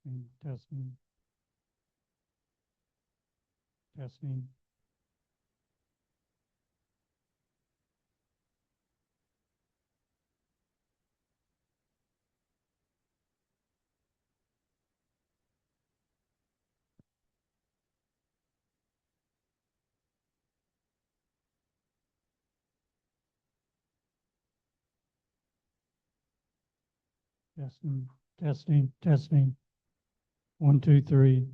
Testing, testing, testing. Testing, testing, testing. 1, 2, 3.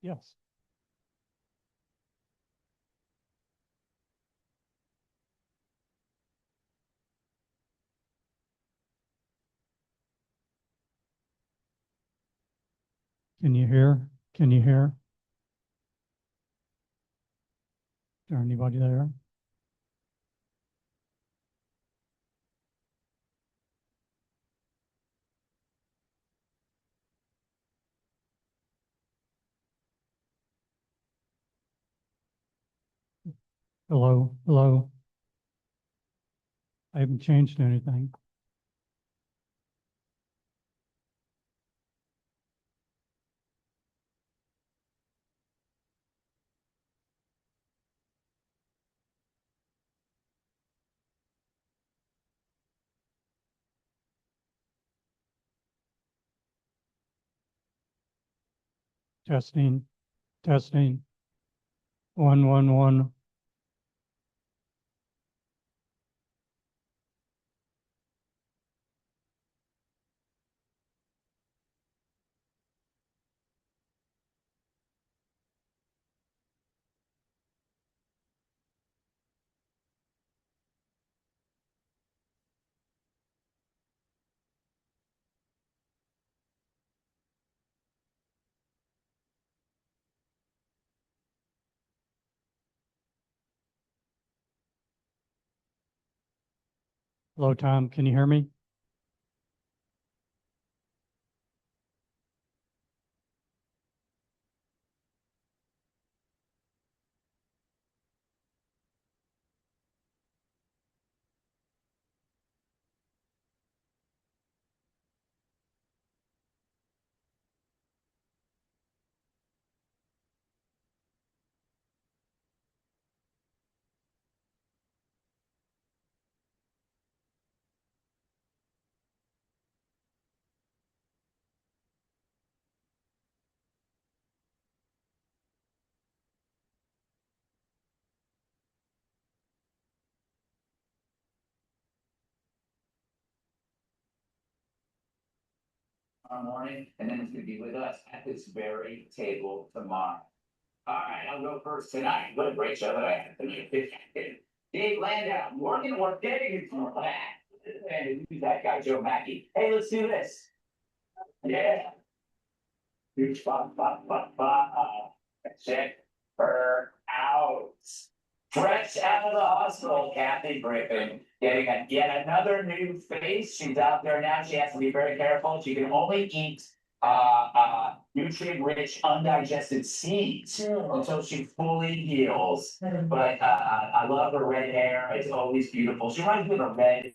Yes. Can you hear? Can you hear? Is there anybody there? Hello, hello. I haven't changed anything. Testing, testing. 1, 1, 1. Hello, Tom. Can you hear me? Tomorrow morning, and then he's gonna be with us at this very table tomorrow. All right, I'll go first tonight. What a great show that I had tonight. Dave Landau, Morgan, we're getting into that. And who's that guy, Joe Mackey? Hey, let's do this. Yeah. Huge fun, fun, fun, fun. Check her out. Fresh out of the hospital, Kathy Griffin, getting yet another new face. She's out there now. She has to be very careful. She can only eat nutrient-rich, undigested seeds until she fully heals. But I love her red hair. It's always beautiful. She reminds me of a red.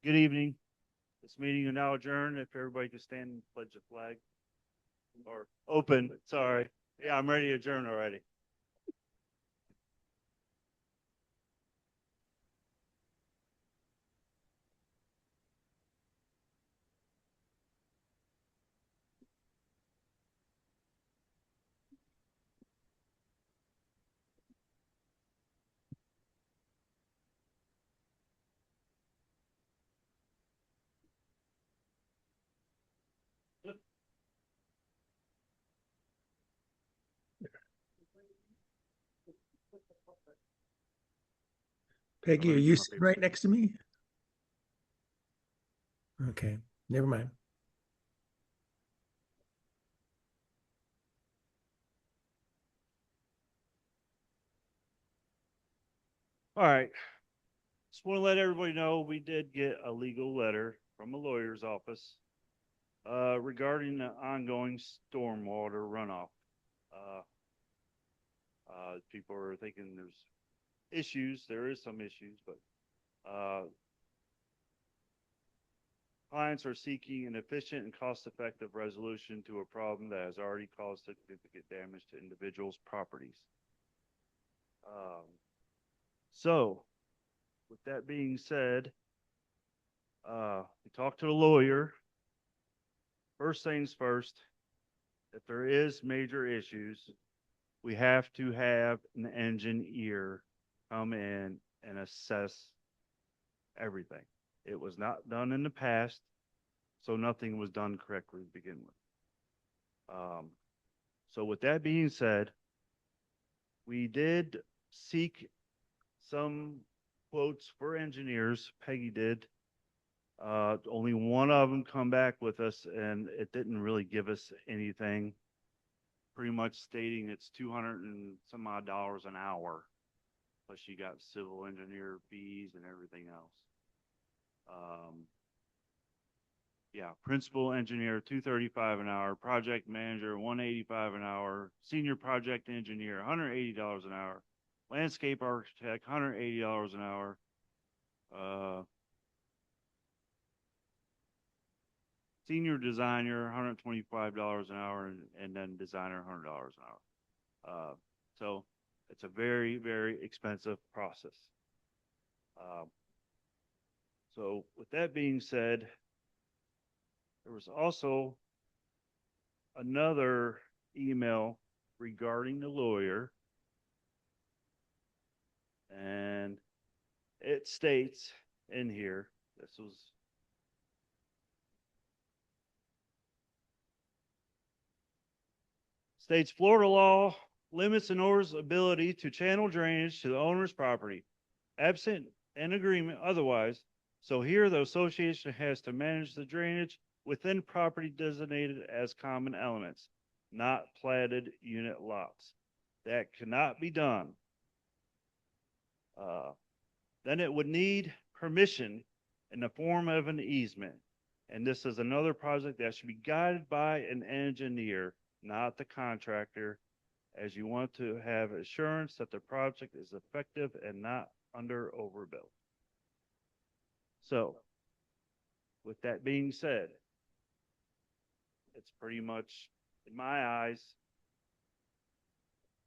Good evening. This meeting is now adjourned. If everybody could stand and pledge the flag or open, sorry. Yeah, I'm ready to adjourn already. Peggy, are Let me you get my sitting paper. right next to me? Okay, never mind. All right. Just want to let everybody know we did get a legal letter from a lawyer's office regarding the ongoing stormwater runoff. Uh, People are thinking there's issues. There is some issues, but clients are seeking an efficient and cost-effective resolution to a problem that has already caused significant damage to individuals' properties. So, with that being said, we talked to the lawyer. First things first, if there is major issues, we have to have an engineer come in and assess everything. It was not done in the past, so nothing was done correctly to begin with. So with that being said, we did seek some quotes for engineers. Peggy did. Only one of them come back with us, and it didn't really give us anything. Pretty much stating it's 200 and some odd dollars an hour, plus you got civil engineer fees and everything else. Yeah, principal engineer $235 an hour, project manager $185 an hour, senior project engineer $180 an hour, landscape architect $180 an hour. Senior designer, $125 an hour, and then designer, $100 an hour. So it's a very, very expensive process. So with that being said, there was also another email regarding the lawyer, and it states in here, this was states Florida law limits an owner's ability to channel drainage to the owner's property, absent an agreement otherwise. So here the association has to manage the drainage within property designated as common elements, not platted unit lots. That cannot be done. Then it would need permission in the form of an easement. And this is another project that should be guided by an engineer, not the contractor, as you want to have assurance that the project is effective and not under overbuilt. So, with that being said, it's pretty much, in my eyes,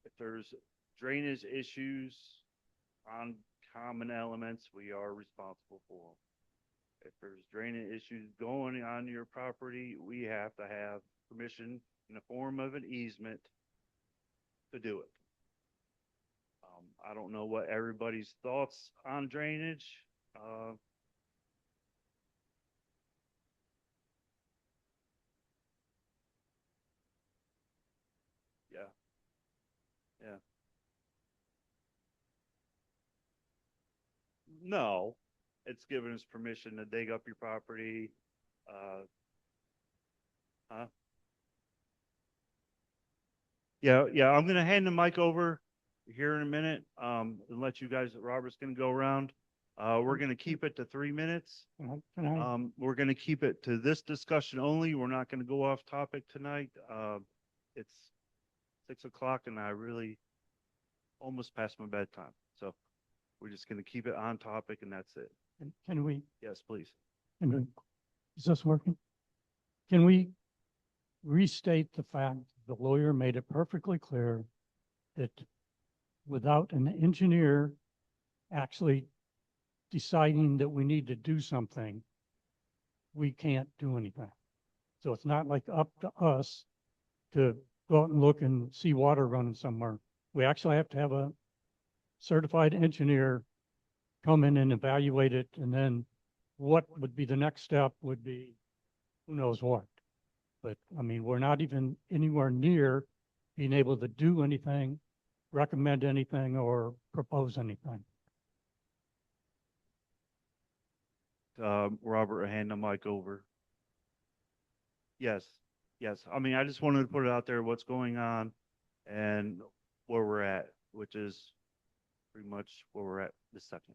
if there's drainage issues on common elements, we are responsible for them. If there's drainage issues going on your property, we have to have permission in the form of an easement to do it. I don't know what everybody's thoughts on drainage. Yeah. Yeah. No, it's giving us permission to dig up your property. Huh? Yeah, I'm gonna hand the mic over here in a minute, and let you guys, Robert's gonna go around. We're gonna keep it to 3 minutes. Can I, We're gonna keep it to this discussion only. We're not gonna go off topic tonight. It's 6 o'clock and I really almost past my bedtime. So we're just gonna keep it on topic and that's it. can we, Yes, please. is this working? Can we restate the fact the lawyer made it perfectly clear that without an engineer actually deciding that we need to do something, we can't do anything. So it's not like up to us to go out and look and see water running somewhere. We actually have to have a certified engineer come in and evaluate it, and then what would be the next step would be who knows what. But I mean, we're not even anywhere near being able to do anything, recommend anything, or propose anything. Robert hand the mic over. Yes, yes. I mean, I just wanted to put it out there, what's going on and where we're at, which is pretty much where we're at this second.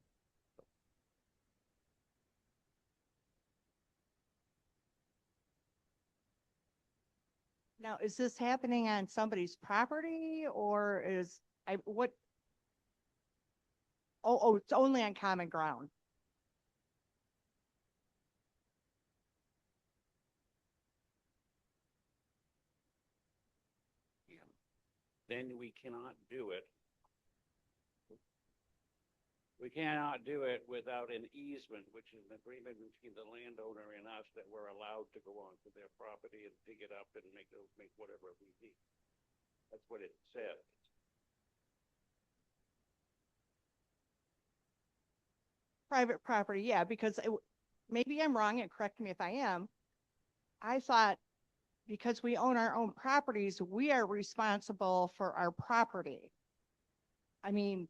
Now, is this happening on somebody's property or is, what? Oh, it's only on common ground. Then we cannot do it. We cannot do it without an easement, which is an agreement between the landowner and us that we're allowed to go onto their property and dig it up and make whatever we need. That's what it said. Private property, yeah, because maybe I'm wrong and correct me if I am. I thought because we own our own properties, we are responsible for our property. I mean,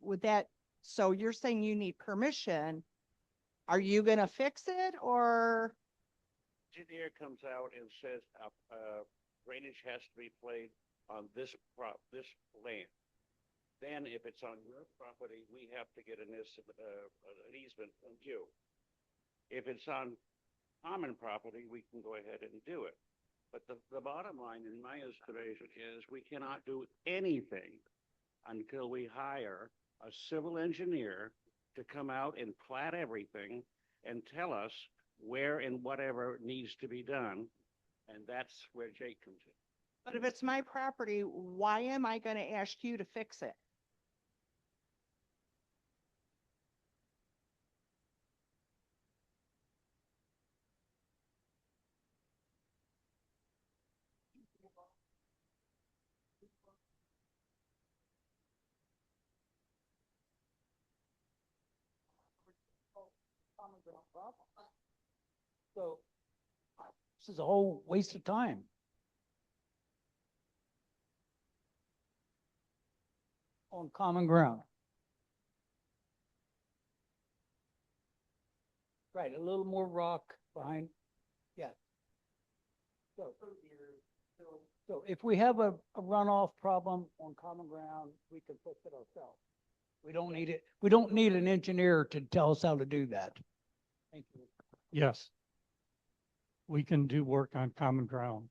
so you're saying you need permission. Are you gonna fix it or? Engineer comes out and says, drainage has to be played on this land. Then if it's on your property, we have to get an easement from you. If it's on common property, we can go ahead and do it. But the bottom line in my estimation is we cannot do anything until we hire a civil engineer to come out and plat everything and tell us where and whatever needs to be done. And that's where Jake comes in. But if it's my property, why am I gonna ask you to fix it? So this is a whole waste of time. On common ground. Right, a little more rock behind, yeah. So if we have a runoff problem on common ground, we can fix it ourselves. We don't need an engineer to tell us how to do that. Thank you. Yes. We can do work on common ground.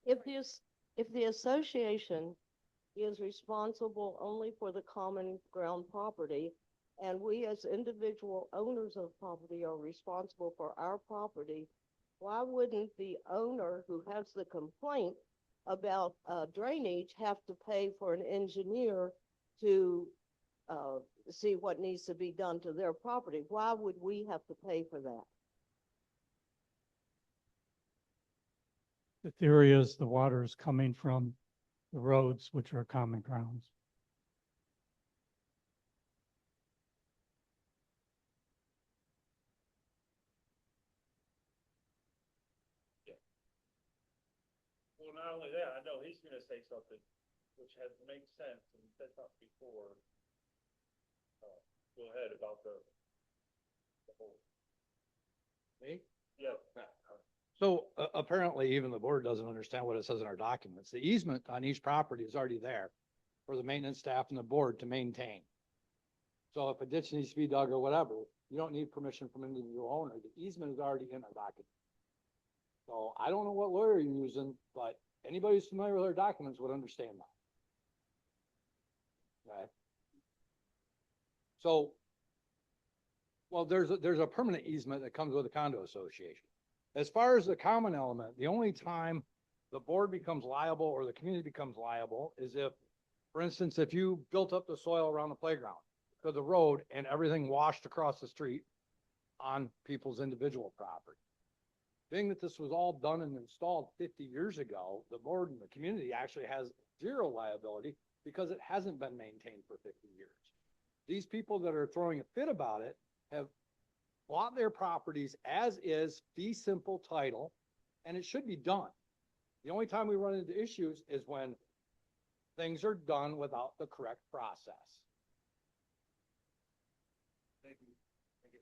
If the association is responsible only for the common ground property, and we as individual owners of property are responsible for our property, why wouldn't the owner who has the complaint about drainage have to pay for an engineer to see what needs to be done to their property? Why would we have to pay for that? The theory is the water is coming from the roads, which are common grounds. Well, not only that, I know he's gonna say something which has made sense, and he said something before. Go ahead about the whole. Me? Yeah. So apparently even the board doesn't understand what it says in our documents. The easement on each property is already there for the maintenance staff and the board to maintain. So if a ditch needs to be dug or whatever, you don't need permission from an individual owner. The easement is already in our document. So I don't know what lawyer you're using, but anybody who's familiar with our documents would understand that. Okay. So, well, there's a permanent easement that comes with a condo association. As far as the common element, the only time the board becomes liable or the community becomes liable is if, for instance, if you built up the soil around the playground to the road and everything washed across the street on people's individual property. Being that this was all done and installed 50 years ago, the board and the community actually has zero liability because it hasn't been maintained for 50 years. These people that are throwing a fit about it have bought their properties as is, fee simple title, and it should be done. The only time we run into issues is when things are done without the correct process. Thank you. Thank you.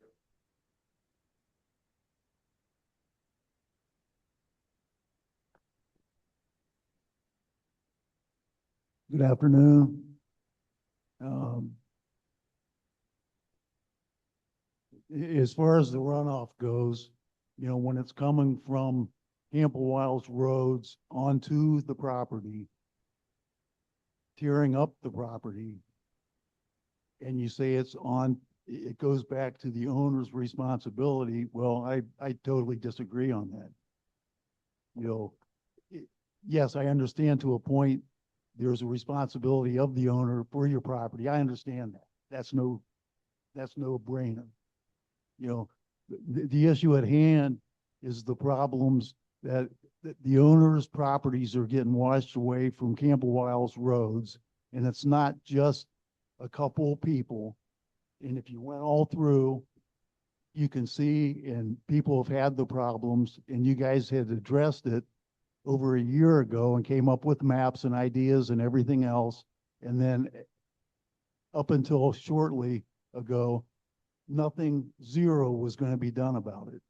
Good afternoon. Um, as far as the runoff goes, when it's coming from Camp-A-Wyle's roads onto the property, tearing up the property, and you say it goes back to the owner's responsibility, well, I totally disagree on that. Yes, I understand to a point, there's a responsibility of the owner for your property. I understand that. That's no brainer. The issue at hand is the problems that the owner's properties are getting washed away from Camp-A-Wyle's roads. And it's not just a couple of people. And if you went all through, you can see, and people have had the problems, and you guys had addressed it over a year ago and came up with maps and ideas and everything else. And then up until shortly ago, zero was going to be done about it.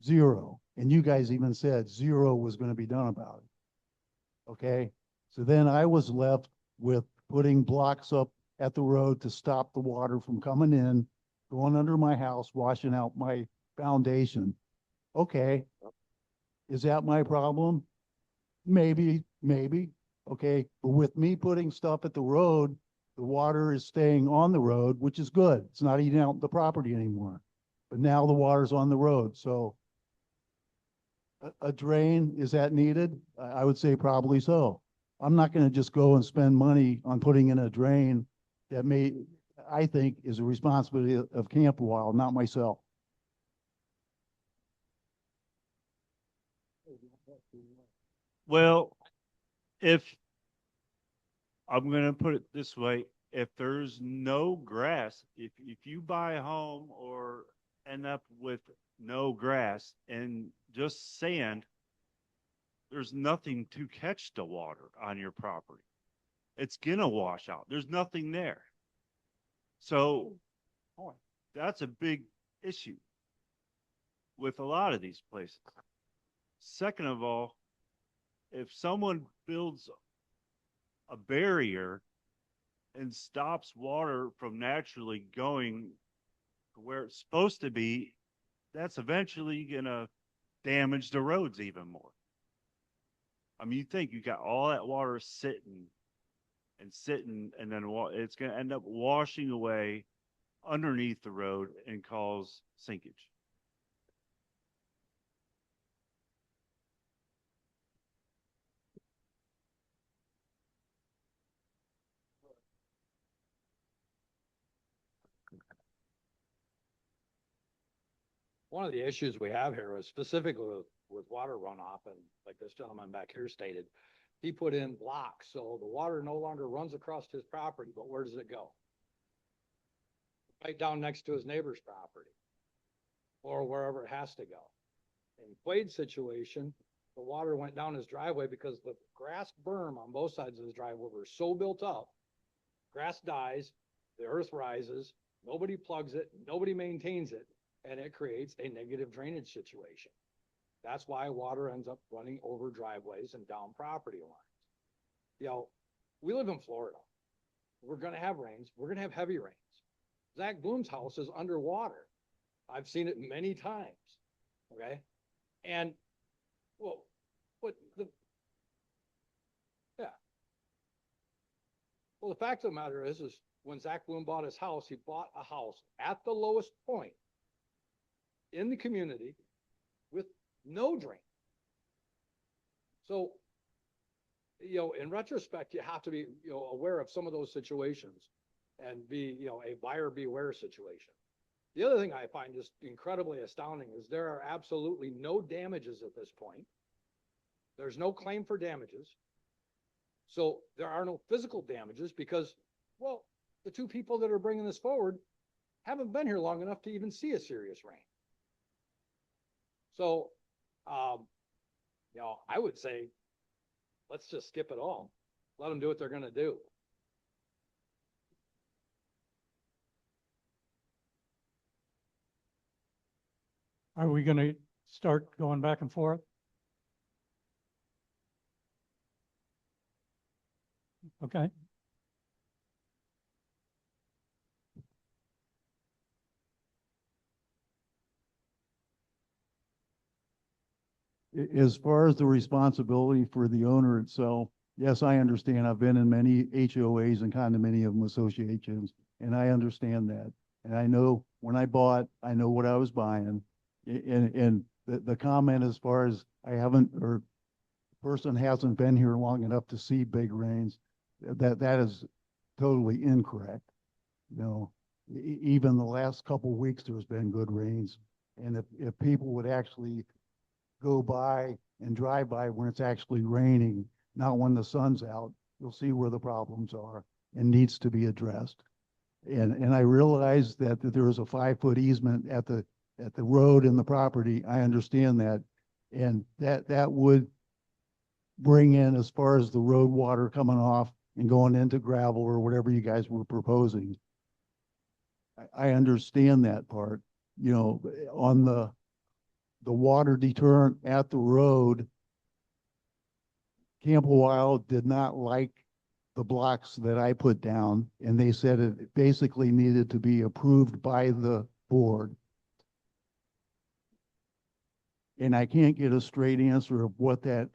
Zero. And you guys even said zero was going to be done about it. Okay. So then I was left with putting blocks up at the road to stop the water from coming in, going under my house, washing out my foundation. Okay. Is that my problem? Maybe. Okay. But with me putting stuff at the road, the water is staying on the road, which is good. It's not eating out the property anymore. But now the water's on the road. So a drain, is that needed? I would say probably so. I'm not going to just go and spend money on putting in a drain that I think is a responsibility of Camp-A-Wyle, not myself. Well, if I'm gonna put it this way, if there's no grass, if you buy a home or end up with no grass and just sand, there's nothing to catch the water on your property. It's gonna wash out. There's nothing there. So that's a big issue with a lot of these places. Second of all, if someone builds a barrier and stops water from naturally going to where it's supposed to be, that's eventually going to damage the roads even more. I mean, you think you got all that water sitting, and then it's going to end up washing away underneath the road and cause sinkage. One of the issues we have here is specifically with water runoff, and like this gentleman back here stated, he put in blocks, so the water no longer runs across his property, but where does it go? Right down next to his neighbor's property, or wherever it has to go. In Quade's situation, the water went down his driveway because the grass berm on both sides of his driveway were so built up, grass dies, the earth rises, nobody plugs it, nobody maintains it, and it creates a negative drainage situation. That's why water ends up running over driveways and down property lines. We live in Florida. We're going to have rains. We're going to have heavy rains. Zach Bloom's house is underwater. I've seen it many times. Okay. And well, the fact of the matter is when Zach Bloom bought his house, he bought a house at the lowest point in the community with no drain. So, in retrospect, you have to be, aware of some of those situations and be, a buyer beware situation. The other thing I find just incredibly astounding is there are absolutely no damages at this point. There's no claim for damages. So there are no physical damages because, well, the two people that are bringing this forward haven't been here long enough to even see a serious rain. So, You know, I would say, let's just skip it all. Let them do what they're gonna do. Are we gonna start going back and forth? Okay. As far as the responsibility for the owner itself, yes, I understand. I've been in many HOAs and condominium associations, and I understand that. And I know when I bought, I know what I was buying. And the comment as far as I haven't, or person hasn't been here long enough to see big rains, that is totally incorrect. You know, even the last couple of weeks, there's been good rains. And if people would actually go by and drive by when it's actually raining, not when the sun's out, you'll see where the problems are and needs to be addressed. And I realize that there is a 5-foot easement at the road and the property. I understand that. And that would bring in, as far as the road water coming off and going into gravel or whatever you guys were proposing. I understand that part, you know, on the water deterrent at the road. Camp-A-Wyle did not like the blocks that I put down, and they said it basically needed to be approved by the board. And I can't get a straight answer of what that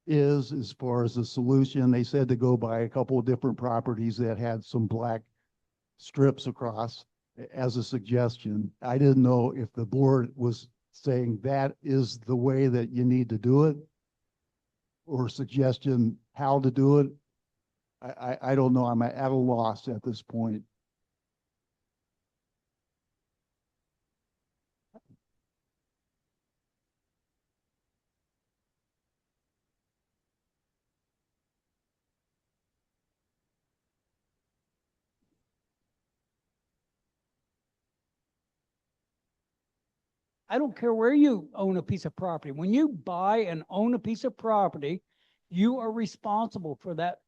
is as far as the solution. They said to go by a couple of different properties that had some black strips across as a suggestion. I didn't know if the board was saying that is the way that you need to do it, or suggestion how to do it. I don't know. I'm at a loss at this point. I don't care where you own a piece of property. When you buy and own a piece of property, you are responsible for that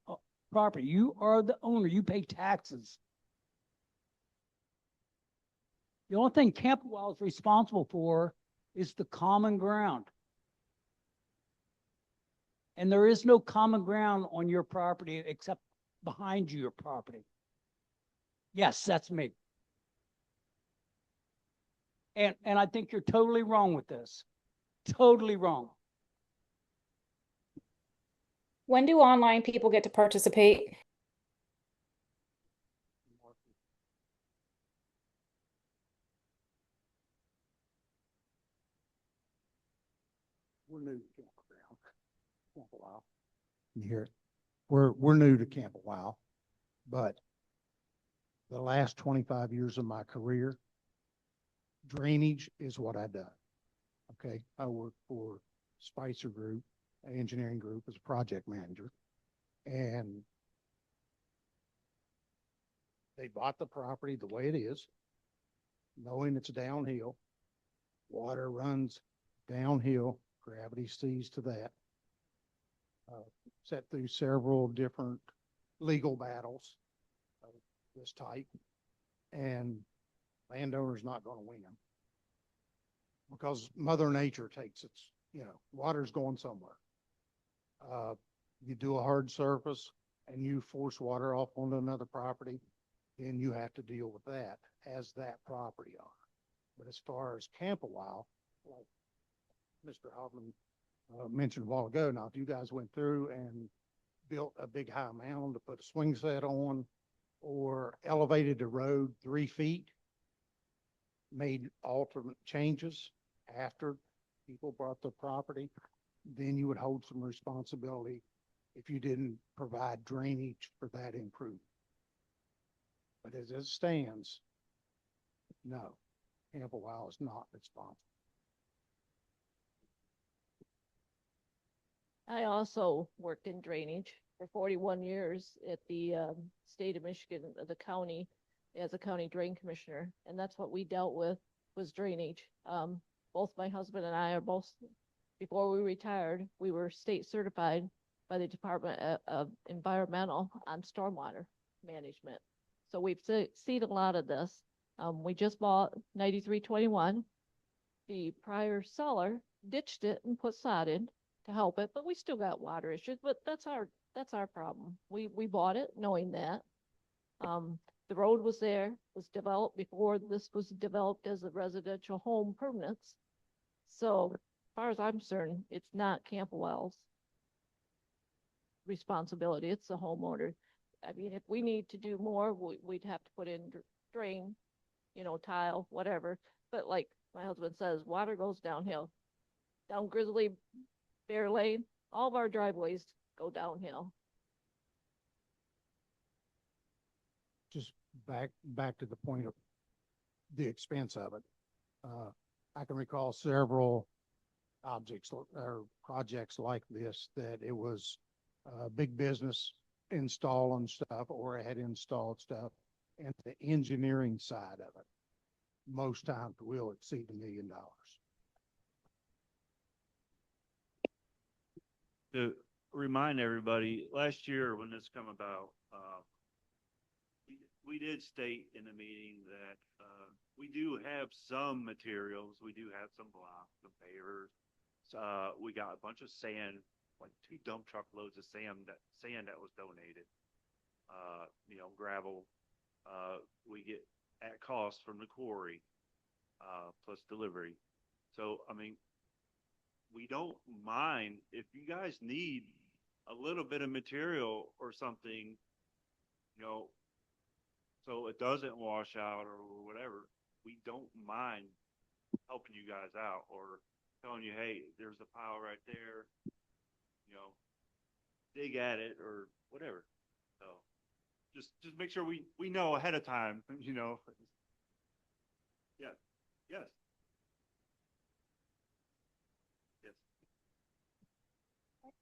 property. You are the owner. You pay taxes. The only thing Camp-A-Wyle is responsible for is the common ground. And there is no common ground on your property except behind your property. Yes, that's me. And I think you're totally wrong with this. Totally wrong. When do online people get to participate? We're new to Camp-A-Wyle. You hear it? We're new to Camp-A-Wyle, but the last 25 years of my career, drainage is what I done. Okay, I worked for Spicer Group, an engineering group, as a project manager, and they bought the property the way it is, knowing it's downhill. Water runs downhill, gravity sees to that. Sat through several different legal battles of this type, and landowner's not going to win because Mother Nature takes its, water's going somewhere. You do a hard surface and you force water off onto another property, then you have to deal with that as that property owner. But as far as Camp-A-Wyle, like Mr. Hoffman mentioned a while ago, now if you guys went through and built a big high mound to put a swing set on, or elevated the road 3 feet, made alternate changes after people bought the property, then you would hold some responsibility if you didn't provide drainage for that improvement. But as it stands, no, Camp-A-Wyle is not responsible. I also worked in drainage for 41 years at the state of Michigan, the county, as a county drain commissioner. And that's what we dealt with, was drainage. Both my husband and I are both before we retired, we were state certified by the Department of Environmental on stormwater management. So we've seen a lot of this. We just bought 9321. The prior seller ditched it and put sod in to help it, but we still got water issues, but that's our problem. We bought it knowing that. The road was there, was developed before this was developed as a residential home permanence. So as far as I'm concerned, it's not Camp-A-Wyle's responsibility. It's the homeowner. I mean, if we need to do more, we'd have to put in drain, tile, whatever. But like my husband says, water goes downhill. Down Grizzly Bear Lane, all of our driveways go downhill. Just back to the point of the expense of it. I can recall several objects or projects like this that it was a big business installing stuff or had installed stuff, and the engineering side of it most times will exceed $1 million. To remind everybody, last year when this come about, we did state in the meeting that we do have some materials. We do have some blocks, some pavers. We got a bunch of sand, like 2 dump truck loads of sand that was donated. Gravel. We get at cost from the quarry, plus delivery. So, I mean, we don't mind if you guys need a little bit of material or something, so it doesn't wash out or whatever. We don't mind helping you guys out or telling you, hey, there's a pile right there, dig at it or whatever. So just make sure we know ahead of time, Yeah. Yes. Yes.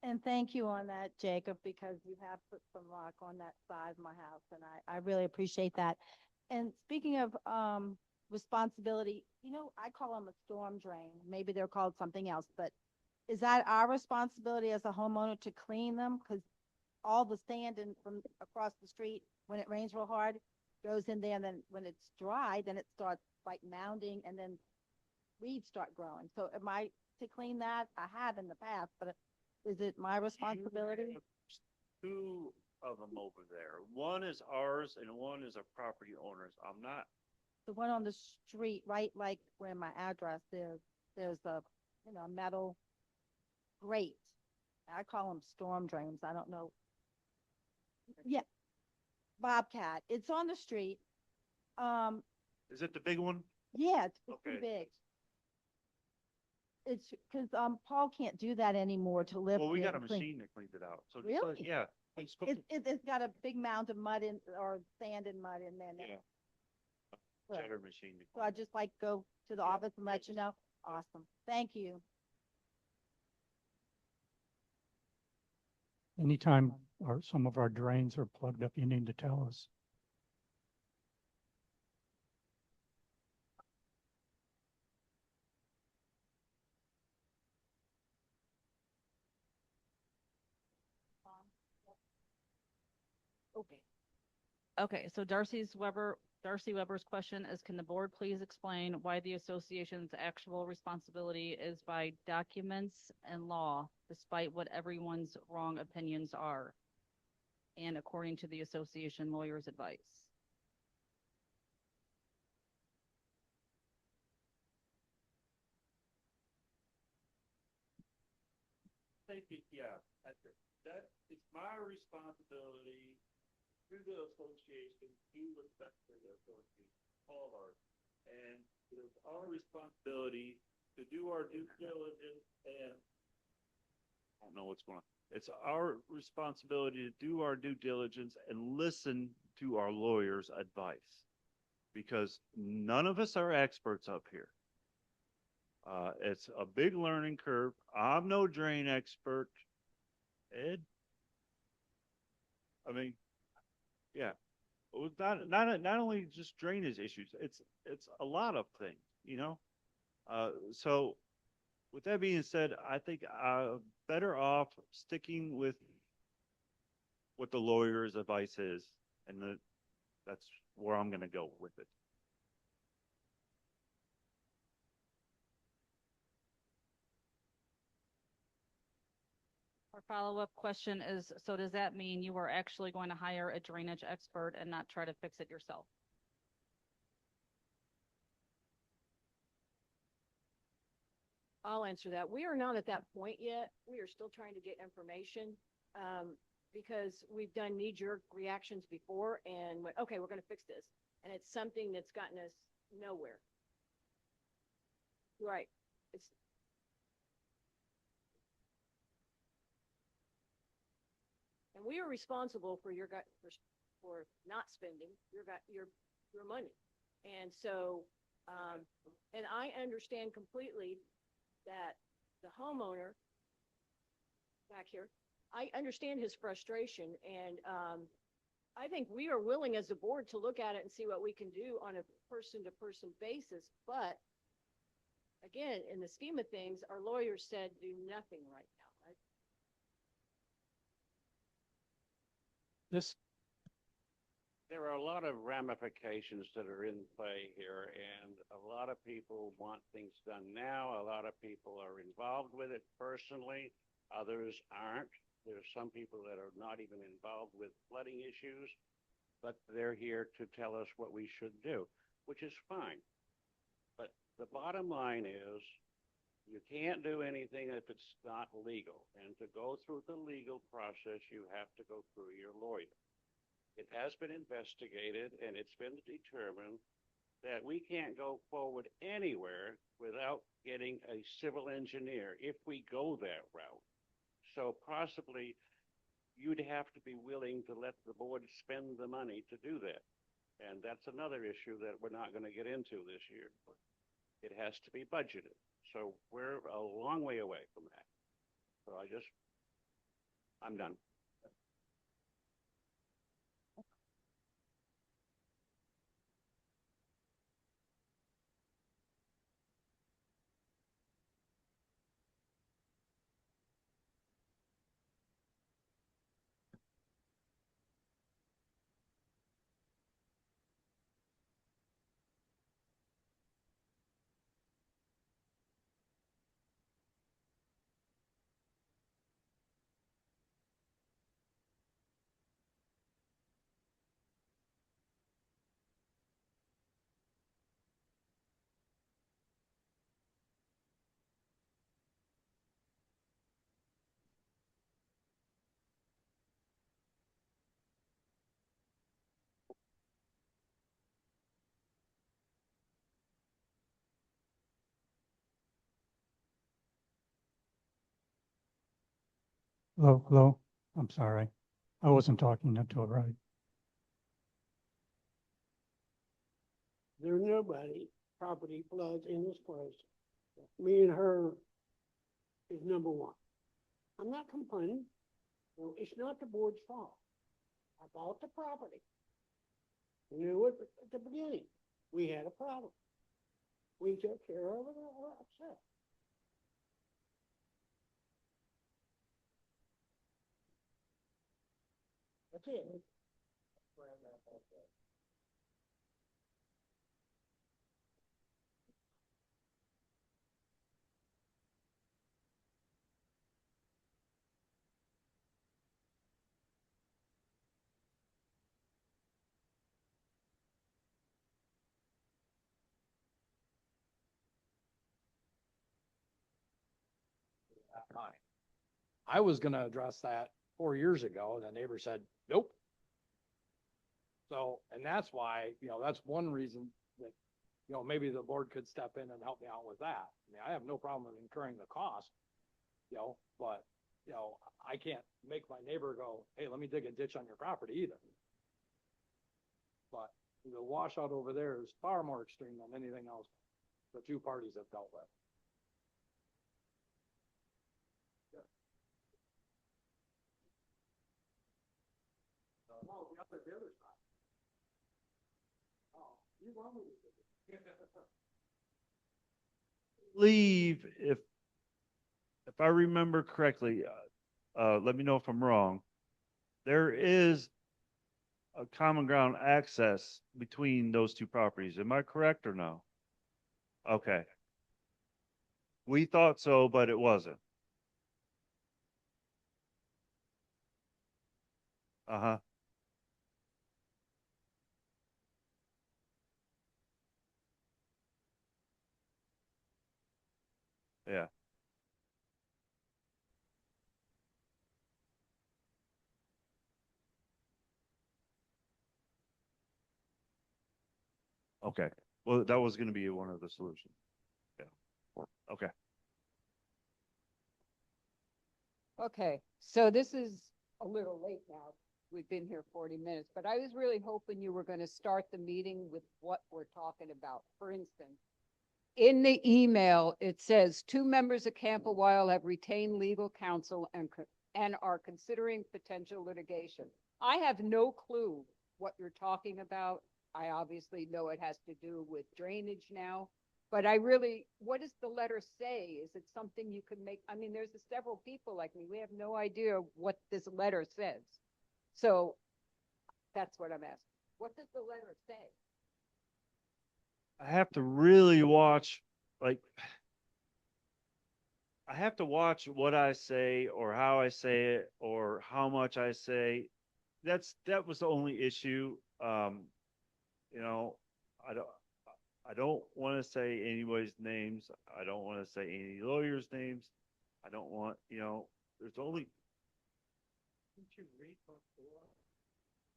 And thank you on that, Jacob, because you have put some rock on that side of my house, and I really appreciate that. And speaking of responsibility, I call them a storm drain. Maybe they're called something else, but is that our responsibility as a homeowner to clean them? Because all the sand from across the street, when it rains real hard, goes in there, and then when it's dry, then it starts like mounding, and then weeds start growing. So am I to clean that? I have in the past, but is it my responsibility? 2 of them over there. One is ours and one is a property owner's. I'm not. The one on the street, right, like where my address is, there's a, metal grate. I call them storm drains. I don't know. Yeah. Bobcat. It's on the street. Is it the big one? Yeah, it's pretty Okay. big. It's because Paul can't do that anymore to lift. Well, we it got a and clean. machine that cleans it out. So just Really? yeah. It's got a big mound of mud or sand and mud in there. Yeah. Right. Cheddar machine. So I just like go to the office and let you know. Awesome. Thank you. Anytime some of our drains are plugged up, you need to tell us. Okay. Okay, so Darcy Webber's question is, can the board please explain why the association's actual responsibility is by documents and law, despite what everyone's wrong opinions are, and according to the association lawyer's advice? Yeah, that is my responsibility to the association, to respect the association, all of ours. And it is our responsibility to do our due diligence and I don't know what's going on. It's our responsibility to do our due diligence and listen to our lawyer's advice because none of us are experts up here. It's a big learning curve. I'm no drain expert. Ed? I mean, yeah. Not only just drainage issues, it's a lot of things, So With that being said, I think better off sticking with what the lawyer's advice is, and that's where I'm gonna go with it. Our follow-up question is, so does that mean you are actually going to hire a drainage expert and not try to fix it yourself? I'll answer that. We are not at that point yet. We are still trying to get information, because we've done knee-jerk reactions before and went, okay, we're gonna fix this. And it's something that's gotten us nowhere. Right. It's, and we are responsible for your for not spending your money. And so, and I understand completely that the homeowner back here, I understand his frustration, and I think we are willing as a board to look at it and see what we can do on a person-to-person basis. But again, in the scheme of things, our lawyer said do nothing right now. Right? This, There are a lot of ramifications that are in play here, and a lot of people want things done now. A lot of people are involved with it personally. Others aren't. There's some people that are not even involved with flooding issues, but they're here to tell us what we should do, which is fine. But the bottom line is, you can't do anything if it's not legal. And to go through the legal process, you have to go through your lawyer. It has been investigated, and it's been determined that we can't go forward anywhere without getting a civil engineer if we go that route. So possibly you'd have to be willing to let the board spend the money to do that. And that's another issue that we're not going to get into this year. It has to be budgeted. So we're a long way away from that. So I'm done. hello, I'm sorry. I wasn't talking to it right. There's nobody property floods in this place. Me and her is number one. I'm not complaining. No, it's not the board's fault. I bought the property. We knew it at the beginning. We had a problem. We took care of it ourselves. That's it. I was gonna address that 4 years ago, and the neighbor said, nope. So, and that's why, that's one reason that, maybe the board could step in and help me out with that. I mean, I have no problem incurring the cost, but, I can't make my neighbor go, hey, let me dig a ditch on your property either. But the washout over there is far more extreme than anything else the two parties have dealt with. Oh, we got the other side. Oh, you want me to? Leave if if I remember correctly, let me know if I'm wrong. There is a common ground access between those two properties. Am I correct or no? Okay. We thought so, but it wasn't. Uh-huh. Yeah. Okay. Well, that was gonna be one of the solutions. Yeah. Okay. Okay, so this is a little late now. We've been here 40 minutes, but I was really hoping you were going to start the meeting with what we're talking about. For instance, in the email, it says 2 members of Camp-A-Wyle have retained legal counsel and are considering potential litigation. I have no clue what you're talking about. I obviously know it has to do with drainage now. But I really, what does the letter say? Is it something you can make? I mean, there's several people like me. We have no idea what this letter says. So that's what I'm asking. What does the letter say? I have to really watch, like, I have to watch what I say or how I say it or how much I say. That was the only issue. You know, I don't want to say anybody's names. I don't want to say any lawyers' names. I don't want, there's only. Didn't you read before?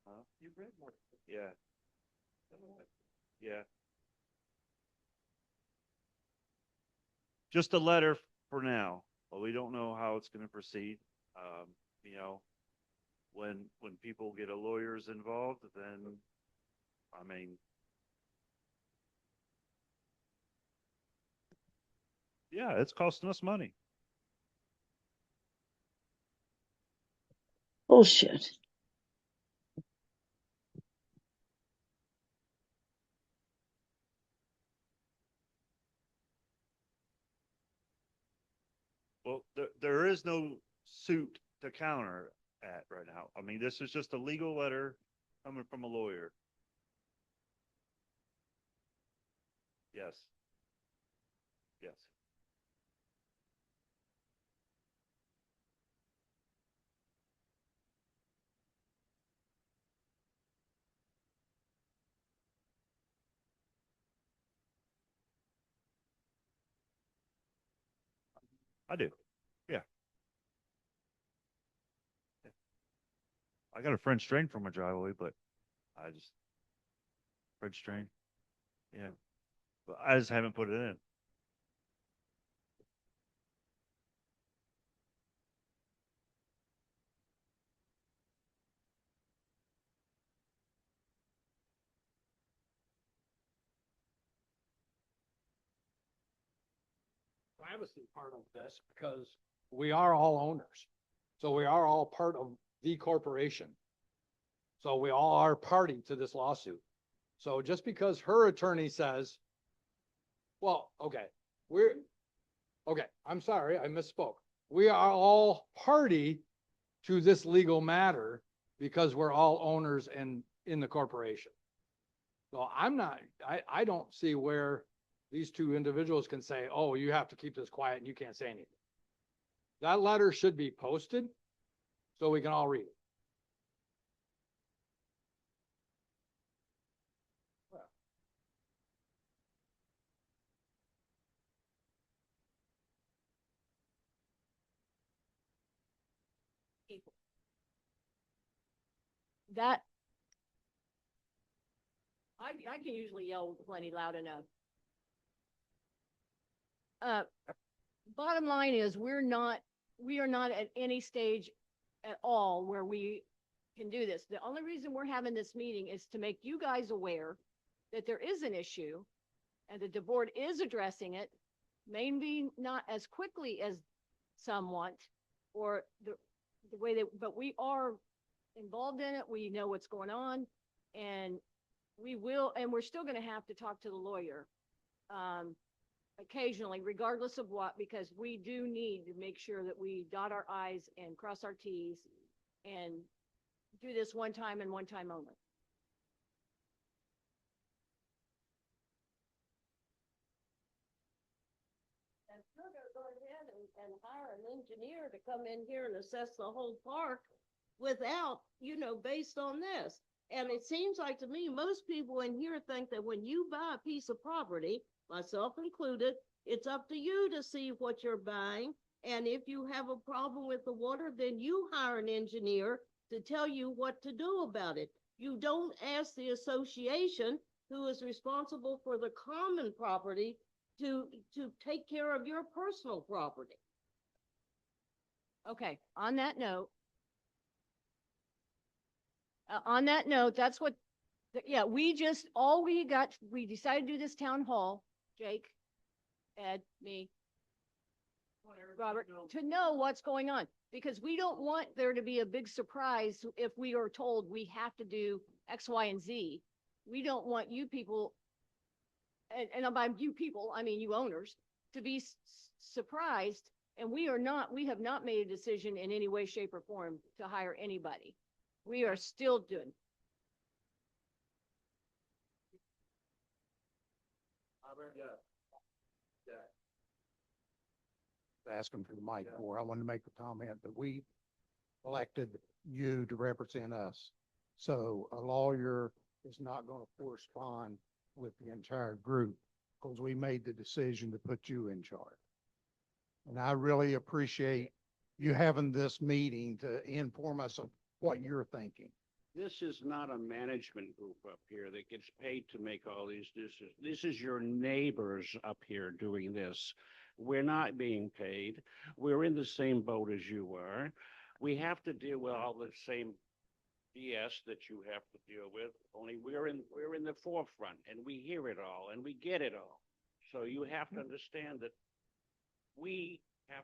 Huh? You read more. Yeah. Yeah. Just a letter for now, but we don't know how it's going to proceed. You know, when people get a lawyers involved, then, I mean, yeah, it's costing us money. Bullshit. Well, there is no suit to counter at right now. I mean, this is just a legal letter coming from a lawyer. Yes. Yes. I do. Yeah. Yeah. I got a French drain for my driveway, but I just French drain. Yeah. But I just haven't put it in. Privacy part of this because we are all owners. So we are all part of the corporation. So we all are party to this lawsuit. So just because her attorney says, well, okay, I'm sorry, I misspoke. We are all party to this legal matter because we're all owners and in the corporation. So I don't see where these 2 individuals can say, oh, you have to keep this quiet and you can't say anything. That letter should be posted so we can all read it. People. That, I can usually yell plenty loud enough. Bottom line is we are not at any stage at all where we can do this. The only reason we're having this meeting is to make you guys aware that there is an issue and that the board is addressing it, maybe not as quickly as some want or the way that, but we are involved in it. We know what's going on and we will, and we're still going to have to talk to the lawyer. occasionally, regardless of what, because we do need to make sure that we dot our i's and cross our t's and do this one time and one time only. And we're gonna go ahead and hire an engineer to come in here and assess the whole park without, based on this. And it seems like to me, most people in here think that when you buy a piece of property, myself included, it's up to you to see what you're buying. And if you have a problem with the water, then you hire an engineer to tell you what to do about it. You don't ask the association, who is responsible for the common property, to take care of your personal property. Okay, on that note, that's what, yeah, we decided to do this town hall, Jake, Ed, me, Robert, to know what's going on, because we don't want there to be a big surprise if we are told we have to do X, Y, and Z. We don't want you people, and by you people, I mean you owners, to be surprised, and we have not made a decision in any way, shape, or form to hire anybody. We are still doing. Asking for the mic for, I wanted to make a comment that we elected you to represent us. So a lawyer is not going to correspond with the entire group because we made the decision to put you in charge. And I really appreciate you having this meeting to inform us of what you're thinking. This is not a management group up here that gets paid to make all these decisions. This is your neighbors up here doing this. We're not being paid. We're in the same boat as you are. We have to deal with all the same BS that you have to deal with, only we're in the forefront and we hear it all and we get it all. So you have to understand that we have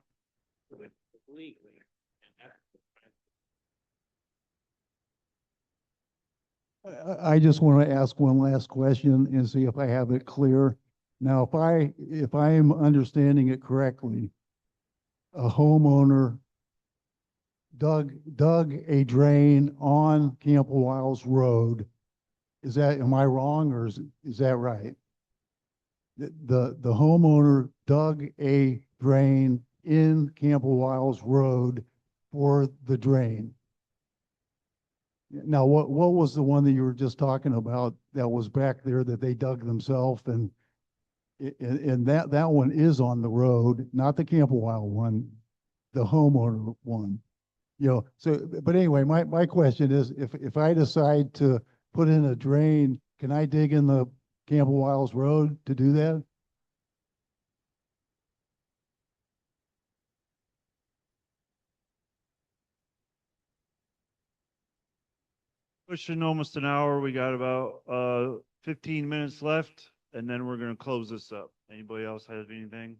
to do it legally. I just want to ask one last question and see if I have it clear. Now, if I am understanding it correctly, a homeowner dug a drain on Camp-A-Wyle's road. Am I wrong, or is that right? The homeowner dug a drain in Camp-A-Wyle's road for the drain. Now, what was the one that you were just talking about that was back there that they dug themselves, and that one is on the road, not the Camp-A-Wyle one, the homeowner one. So, but anyway, my question is, if I decide to put in a drain, can I dig in the Camp-A-Wyle's road to do that? Pushing almost an hour. We got about 15 minutes left, and then we're gonna close this up. Anybody else have anything?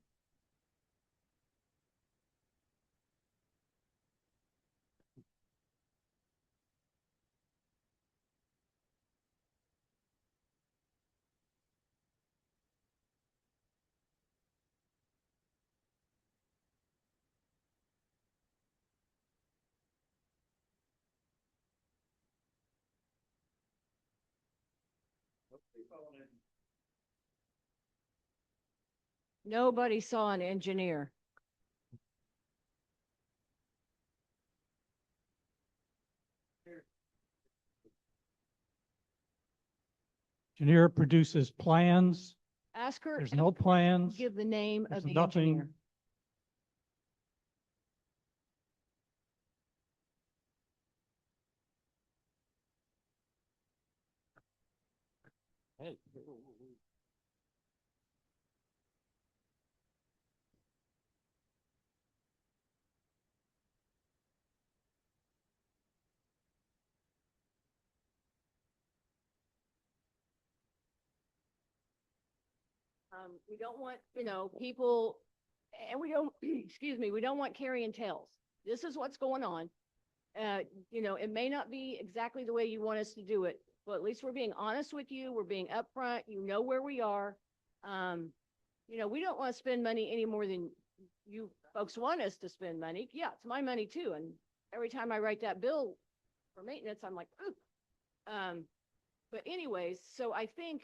Nobody saw an engineer. Engineer produces plans. Ask her. There's no plans. Give the name There's of the nothing. engineer. Hey. We don't want, people, and we don't, excuse me, we don't want carrying tales. This is what's going on. It may not be exactly the way you want us to do it, but at least we're being honest with you. We're being upfront. You know where we are. You know, we don't want to spend money any more than you folks want us to spend money. Yeah, it's my money too. And every time I write that bill for maintenance, I'm like, ooh. But anyways, so I think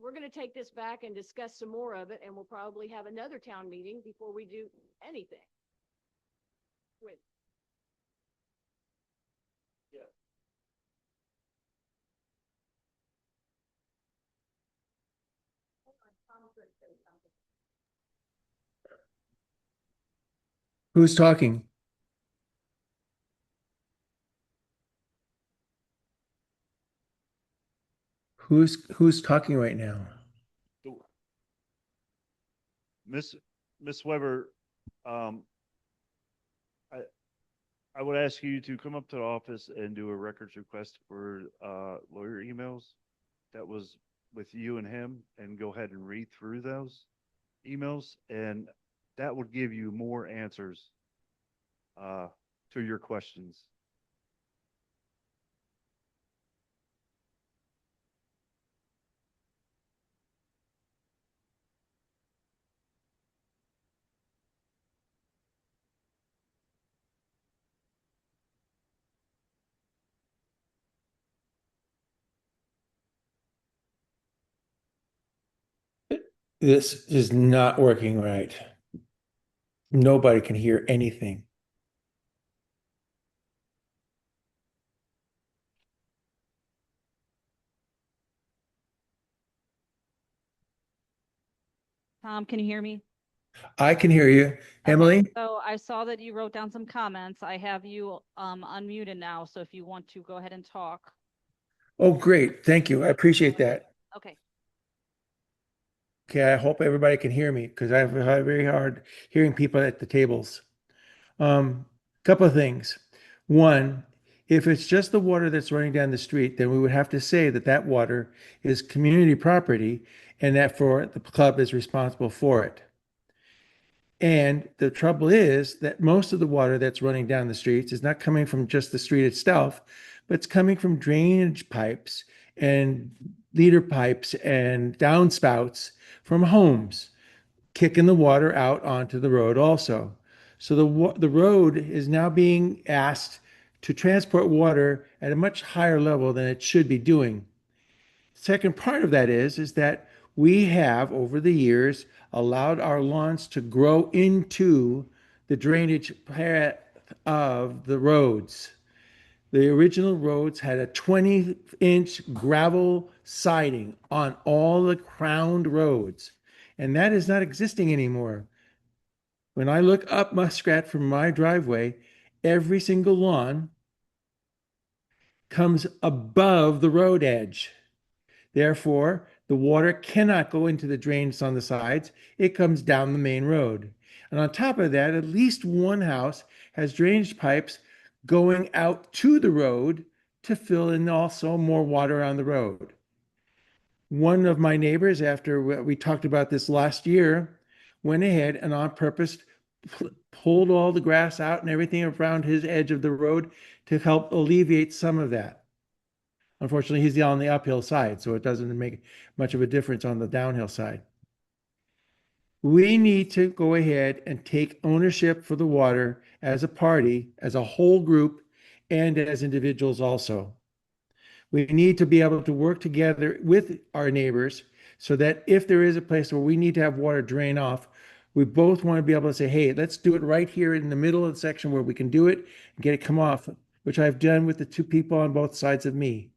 we're going to take this back and discuss some more of it, and we'll probably have another town meeting before we do anything. With Who's talking? Who's talking right now? Miss Weber, I would ask you to come up to the office and do a records request for lawyer emails. That was with you and him, and go ahead and read through those emails, and that would give you more answers to your questions. This is not working right. Nobody can hear anything. Tom, can you hear me? I can hear you. Okay, Emily? so I saw that you wrote down some comments. I have you unmuted now, so if you want to go ahead and talk. Oh, great. Thank you. I appreciate that. Okay. Okay, I hope everybody can hear me because I have very hard hearing people at the tables. Couple of things. One, if it's just the water that's running down the street, then we would have to say that that water is community property and that for the club is responsible for it. And the trouble is that most of the water that's running down the streets is not coming from just the street itself, but it's coming from drainage pipes and leader pipes and downspouts from homes, kicking the water out onto the road also. So the road is now being asked to transport water at a much higher level than it should be doing. Second part of that is that we have over the years allowed our lawns to grow into the drainage path of the roads. The original roads had a 20-inch gravel siding on all the crowned roads, and that is not existing anymore. When I look up Muskrat from my driveway, every single lawn comes above the road edge. Therefore, the water cannot go into the drains on the sides. It comes down the main road. And on top of that, at least one house has drainage pipes going out to the road to fill in also more water on the road. One of my neighbors, after we talked about this last year, went ahead and on purpose pulled all the grass out and everything around his edge of the road to help alleviate some of that. Unfortunately, he's on the uphill side, so it doesn't make much of a difference on the downhill side. We need to go ahead and take ownership for the water as a party, as a whole group, and as individuals also. We need to be able to work together with our neighbors so that if there is a place where we need to have water drain off, we both want to be able to say, hey, let's do it right here in the middle of the section where we can do it and get it come off, which I've done with the two people on both sides of me.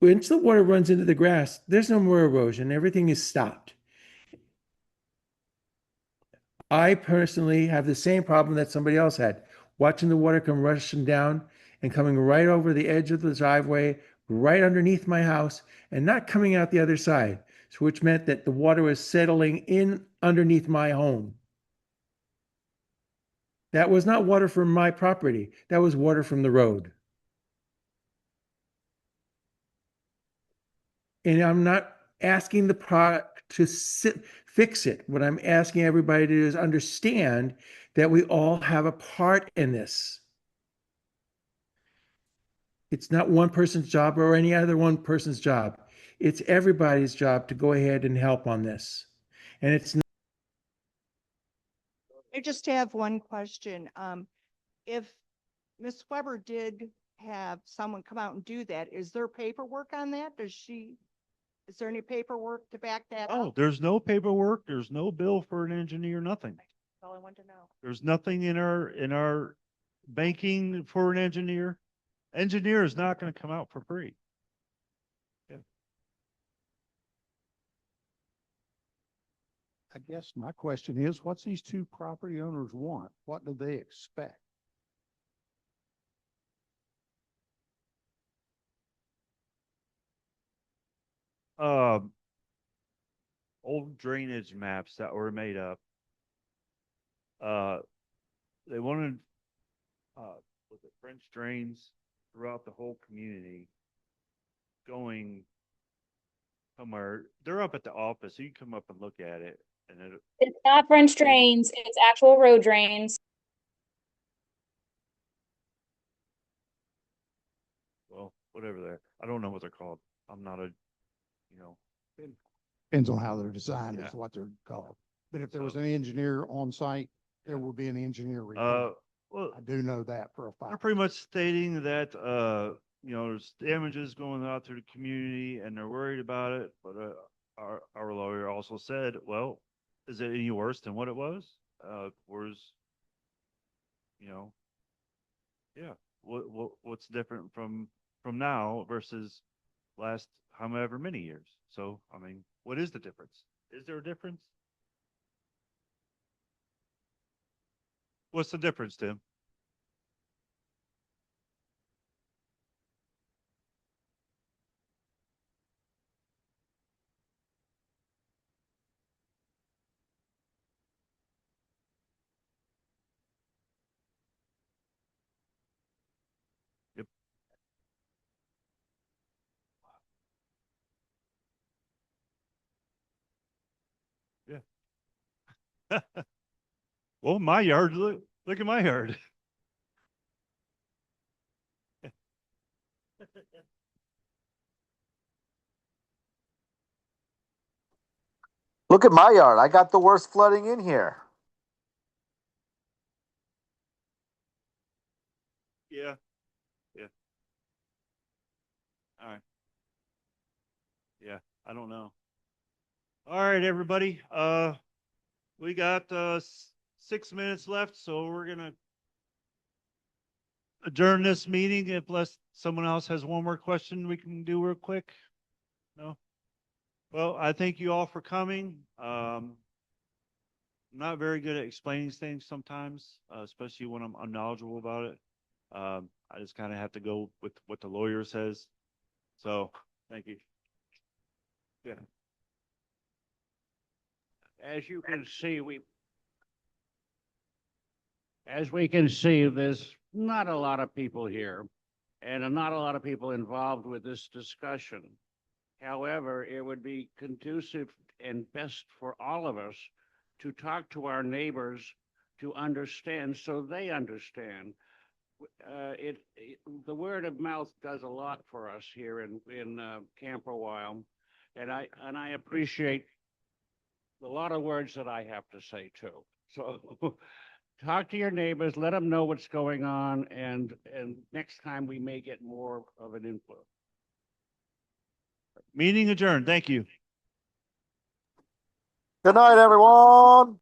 Once the water runs into the grass, there's no more erosion. Everything is stopped. I personally have the same problem that somebody else had, watching the water come rushing down and coming right over the edge of the driveway, right underneath my house, and not coming out the other side, so which meant that the water was settling in underneath my home. That was not water from my property. That was water from the road. And I'm not asking the product to fix it. What I'm asking everybody to do is understand that we all have a part in this. It's not one person's job or any other one person's job. It's everybody's job to go ahead and help on this. And it's I just have one question. If Ms. Weber did have someone come out and do that, is there paperwork on that? Is there any paperwork to back that Oh, up? there's no paperwork, there's no bill for an engineer, nothing. That's all I wanted to know. There's nothing in our banking for an engineer. Engineer is not gonna come out for free. I guess my question is, what's these two property owners want? What do they expect? Um, old drainage maps that were made up. They wanted, was it French drains throughout the whole community going somewhere. They're up at the office. You can come up and look at it and it, It's not French drains, it's actual road drains. well, whatever they're, I don't know what they're called. I'm not a, you know, Depends on how they're designed, Yeah. is what they're called. But if there was So- an engineer on site, there will be an engineer report. well, I do know that for a they're fact. pretty much stating that, you know, there's damages going out to the community and they're worried about it. But, our lawyer also said, well, is it any worse than what it was? Where's, you know, yeah, what's different from now versus last however many years? So, I mean, what is the difference? Is there a difference? What's the difference, Tim? Yep. Yeah. Well, my yard, look at my yard. Look at my yard. I got the worst flooding in here. Yeah. Yeah. All right. Yeah, I don't know. All right, everybody. We got 6 minutes left, so we're gonna adjourn this meeting unless someone else has one more question we can do real quick. No? Well, I thank you all for coming. I'm not very good at explaining things sometimes, especially when I'm unknowledgeable about it. I just kind of have to go with what the lawyer says. So, thank you. Yeah. As you can see, as we can see, there's not a lot of people here and not a lot of people involved with this discussion. However, it would be conducive and best for all of us to talk to our neighbors to understand so they understand. The word of mouth does a lot for us here in Camp-A-Wyle. And I appreciate a lot of words that I have to say too. So talk to your neighbors, let them know what's going on, and next time we may get more of an influence. Meeting adjourned. Thank you. Good night, everyone.